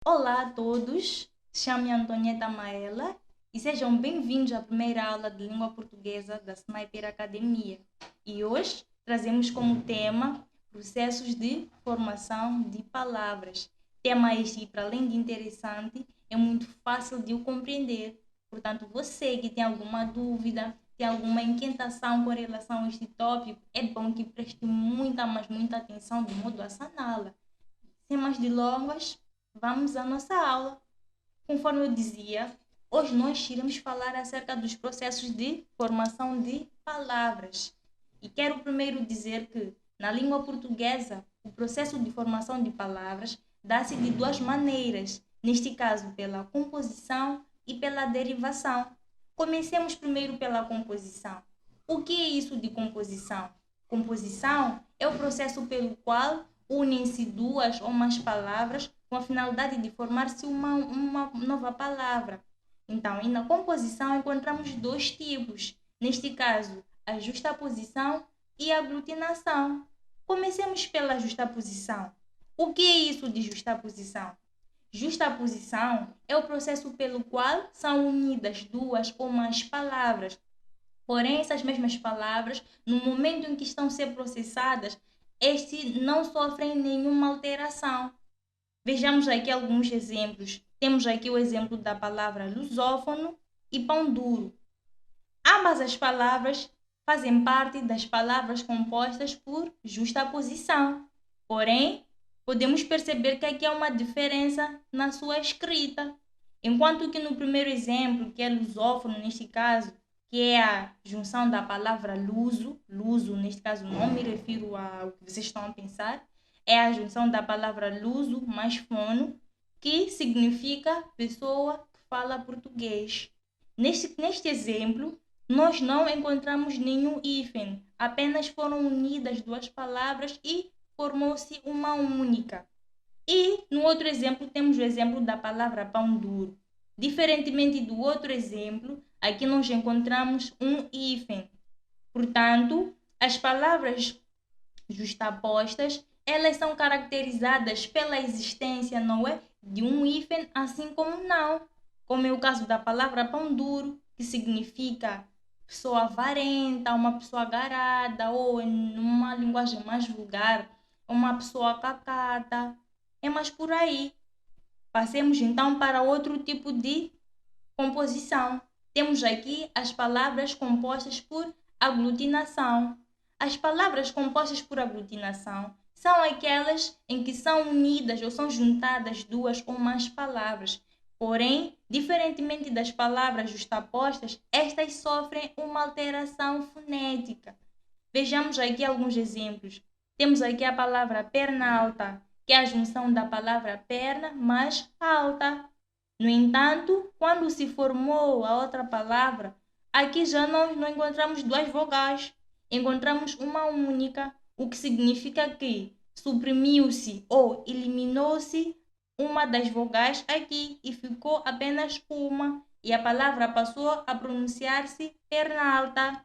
Olá a todos, chamo-me Antonieta Maela e sejam bem-vindos à primeira aula de língua portuguesa da Sniper Academia. E hoje trazemos como tema processos de formação de palavras. Tema este, para além de interessante, é muito fácil de o compreender. Portanto, você que tem alguma dúvida, tem alguma inquietação com relação a este tópico, é bom que preste muita, mas muita atenção de modo a saná-la. Sem mais delongas, vamos à nossa aula. Conforme eu dizia, hoje nós iremos falar acerca dos processos de formação de palavras. E quero primeiro dizer que, na língua portuguesa, o processo de formação de palavras dá-se de duas maneiras, neste caso pela composição e pela derivação. Comecemos primeiro pela composição. O que é isso de composição? Composição é o processo pelo qual unem-se duas ou mais palavras com a finalidade de formar-se uma nova palavra. Então, e na composição encontramos dois tipos. Neste caso, a justaposição e a aglutinação. Comecemos pela justaposição. O que é isso de justaposição? Justaposição é o processo pelo qual são unidas duas ou mais palavras. Porém, essas mesmas palavras, no momento em que estão a ser processadas, estes não sofrem nenhuma alteração. Vejamos aqui alguns exemplos. Temos aqui o exemplo da palavra lusófono e pão duro. Ambas as palavras fazem parte das palavras compostas por justaposição. Porém, podemos perceber que aqui há uma diferença na sua escrita. Enquanto que no primeiro exemplo, que é lusófono neste caso, que é a junção da palavra luso neste caso não me refiro ao que vocês estão a pensar, é a junção da palavra luso mais fono, que significa pessoa que fala português. Neste exemplo, nós não encontramos nenhum hífen, apenas foram unidas duas palavras e formou-se uma única. E no outro exemplo temos o exemplo da palavra pão duro. Diferentemente do outro exemplo, aqui nós encontramos um hífen. Portanto, as palavras justapostas, elas são caracterizadas pela existência, não é, de um hífen, assim como não. Como é o caso da palavra pão duro, que significa pessoa avarenta, uma pessoa agarrada, ou em uma linguagem mais vulgar, uma pessoa cacata. É mais por aí. Passemos então para outro tipo de composição. Temos aqui as palavras compostas por aglutinação. As palavras compostas por aglutinação são aquelas em que são unidas ou são juntadas duas ou mais palavras. Porém, diferentemente das palavras justapostas, estas sofrem uma alteração fonética. Vejamos aqui alguns exemplos. Temos aqui a palavra perna alta, que é a junção da palavra perna mais alta. No entanto, quando se formou a outra palavra, aqui já nós não encontramos duas vogais, encontramos uma única, o que significa que suprimiu-se ou eliminou-se uma das vogais aqui e ficou apenas uma, e a palavra passou a pronunciar-se perna alta.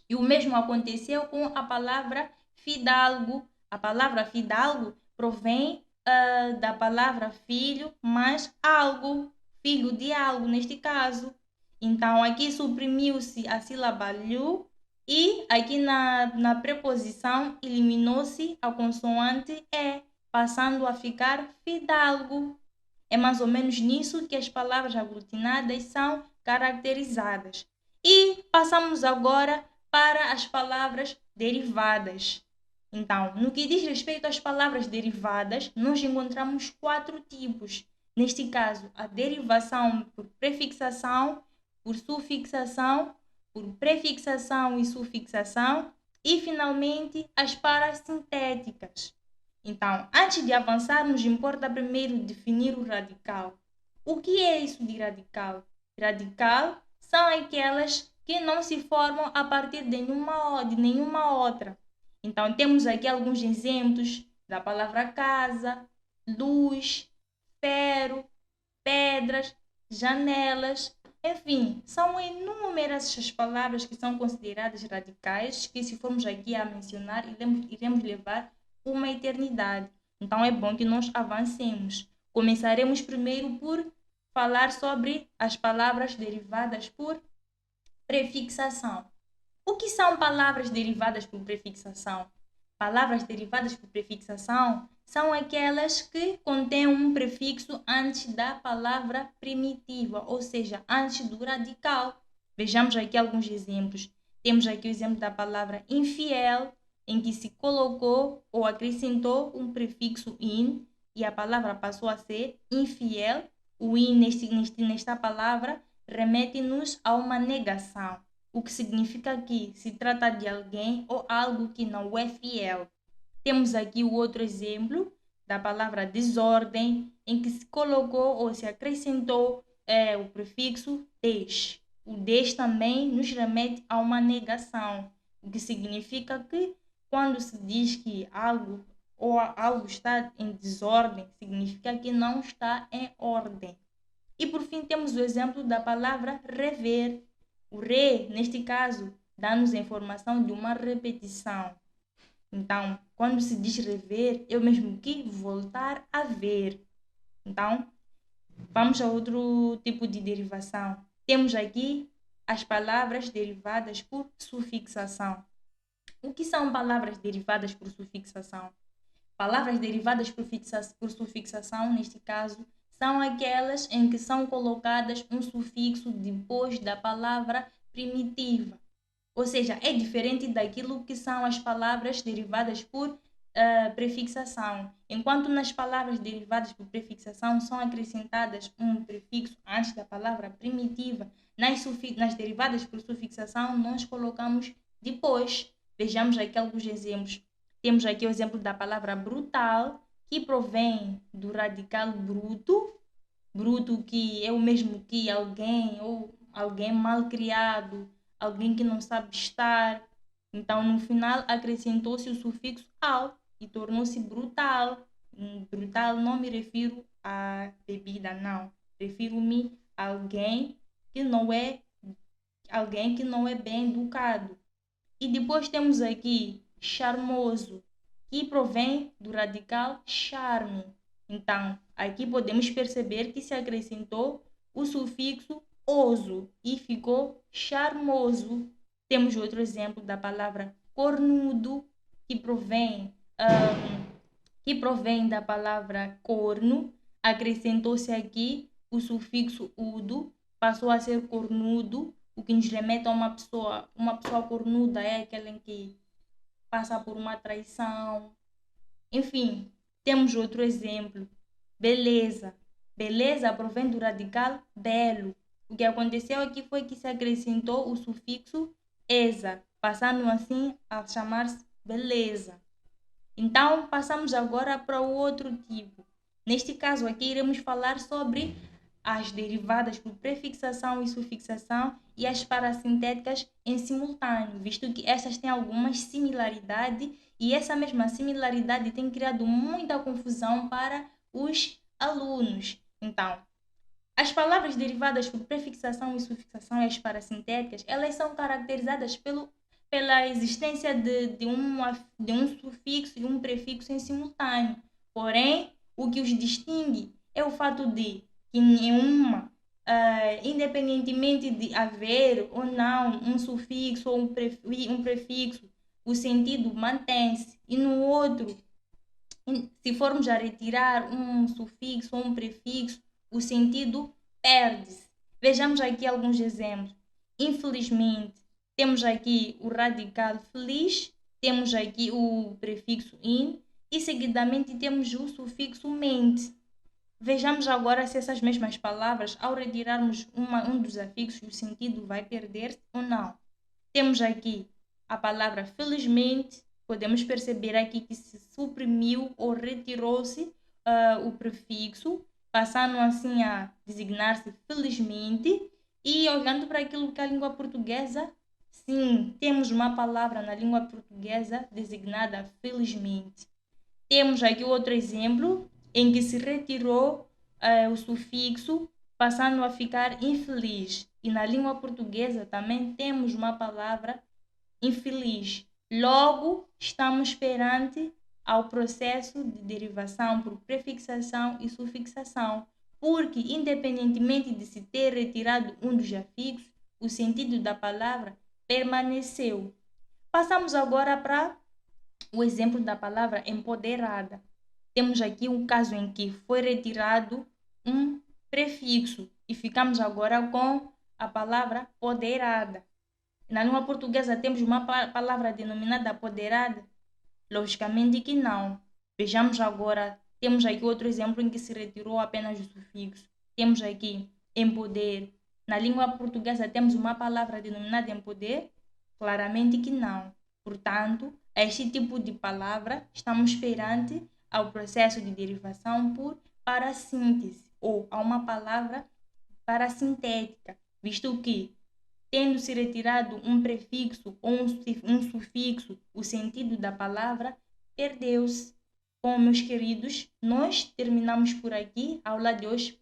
E o mesmo aconteceu com a palavra fidalgo. A palavra fidalgo provém da palavra filho mais algo, filho de algo neste caso. Então aqui suprimiu-se a sílaba lu e aqui na preposição eliminou-se a consoante e, passando a ficar fidalgo. É mais ou menos nisso que as palavras aglutinadas são caracterizadas. E passamos agora para as palavras derivadas. Então, no que diz respeito às palavras derivadas, nós encontramos quatro tipos. Neste caso, a derivação por prefixação, por sufixação, por prefixação e sufixação e, finalmente, as parasintéticas. Então, antes de avançarmos, importa primeiro definir o radical. O que é isso de radical? Radical são aquelas que não se formam a partir de nenhuma outra. Então, temos aqui alguns exemplos da palavra casa, luz, ferro, pedras, janelas. Enfim, são inúmeras as palavras que são consideradas radicais, que se formos aqui a mencionar, iremos levar uma eternidade. Então, é bom que nós avancemos. Começaremos primeiro por falar sobre as palavras derivadas por prefixação. O que são palavras derivadas por prefixação? Palavras derivadas por prefixação são aquelas que contêm um prefixo antes da palavra primitiva, ou seja, antes do radical. Vejamos aqui alguns exemplos. Temos aqui o exemplo da palavra infiel, em que se colocou ou acrescentou um prefixo in e a palavra passou a ser infiel. O in nesta palavra remete-nos a uma negação, o que significa que se trata de alguém ou algo que não é fiel. Temos aqui o outro exemplo da palavra desordem, em que se colocou ou se acrescentou o prefixo des. O des também nos remete a uma negação, o que significa que quando se diz que algo ou algo está em desordem, significa que não está em ordem. E por fim temos o exemplo da palavra rever. O re, neste caso, dá-nos a informação de uma repetição. Então, quando se diz rever, é o mesmo que voltar a ver. Então, vamos a outro tipo de derivação. Temos aqui as palavras derivadas por sufixação. O que são palavras derivadas por sufixação? Palavras derivadas por sufixação, neste caso, são aquelas em que são colocadas um sufixo depois da palavra primitiva. Ou seja, é diferente daquilo que são as palavras derivadas por prefixação. Enquanto nas palavras derivadas por prefixação são acrescentadas um prefixo antes da palavra primitiva, nas derivadas por sufixação nós colocamos depois. Vejamos aqui alguns exemplos. Temos aqui o exemplo da palavra brutal, que provém do radical bruto, bruto que é o mesmo que alguém ou alguém mal criado, alguém que não sabe estar. Então, no final, acrescentou-se o sufixo al e tornou-se brutal. Brutal não me refiro à bebida, não. Refiro-me a alguém que não é bem educado. E depois temos aqui charmoso, que provém do radical charme. Então, aqui podemos perceber que se acrescentou o sufixo oso e ficou charmoso. Temos outro exemplo da palavra cornudo, que provém da palavra corno. Acrescentou-se aqui o sufixo udo, passou a ser cornudo, o que nos remete a uma pessoa cornuda é aquela em que passa por uma traição. Enfim, temos outro exemplo. Beleza. Beleza provém do radical belo. O que aconteceu aqui foi que se acrescentou o sufixo esa, passando assim a chamar-se beleza. Então, passamos agora para o outro tipo. Neste caso aqui, iremos falar sobre as derivadas por prefixação e sufixação e as parasintéticas em simultâneo, visto que estas têm algumas similaridades e essa mesma similaridade tem criado muita confusão para os alunos. Então, as palavras derivadas por prefixação e sufixação e as parasintéticas, elas são caracterizadas pela existência de um sufixo e um prefixo em simultâneo. Porém, o que os distingue é o fato de que em uma, independentemente de haver ou não um sufixo ou um prefixo, o sentido mantém-se. E no outro, se formos a retirar um sufixo ou um prefixo, o sentido perde-se. Vejamos aqui alguns exemplos. Infelizmente, temos aqui o radical feliz, temos aqui o prefixo in e seguidamente temos o sufixo mente. Vejamos agora se essas mesmas palavras, ao retirarmos um dos afixos, o sentido vai perder-se ou não. Temos aqui a palavra felizmente, podemos perceber aqui que se suprimiu ou retirou-se o prefixo, passando assim a designar-se felizmente. E olhando para aquilo que a língua portuguesa, sim, temos uma palavra na língua portuguesa designada felizmente. Temos aqui outro exemplo em que se retirou o sufixo, passando a ficar infeliz. E na língua portuguesa também temos uma palavra infeliz. Logo, estamos perante ao processo de derivação por prefixação e sufixação, porque, independentemente de se ter retirado um dos afixos, o sentido da palavra permaneceu. Passamos agora para o exemplo da palavra empoderada. Temos aqui um caso em que foi retirado um prefixo e ficamos agora com a palavra poderada. Na língua portuguesa temos uma palavra denominada apoderada? Logicamente que não. Vejamos agora, temos aqui outro exemplo em que se retirou apenas o sufixo. Temos aqui empoder. Na língua portuguesa temos uma palavra denominada empoder? Claramente que não. Portanto, a este tipo de palavra estamos perante ao processo de derivação por parassíntese ou a uma palavra parassintética, visto que, tendo-se retirado um prefixo ou um sufixo, o sentido da palavra perdeu-se. Bom, meus queridos, nós terminamos por aqui, a aula de hoje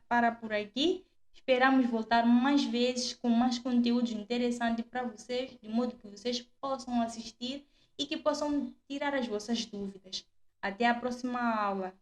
para por aqui. Esperamos voltar mais vezes com mais conteúdos interessantes para vocês, de modo que vocês possam assistir e que possam tirar as vossas dúvidas. Até a próxima aula.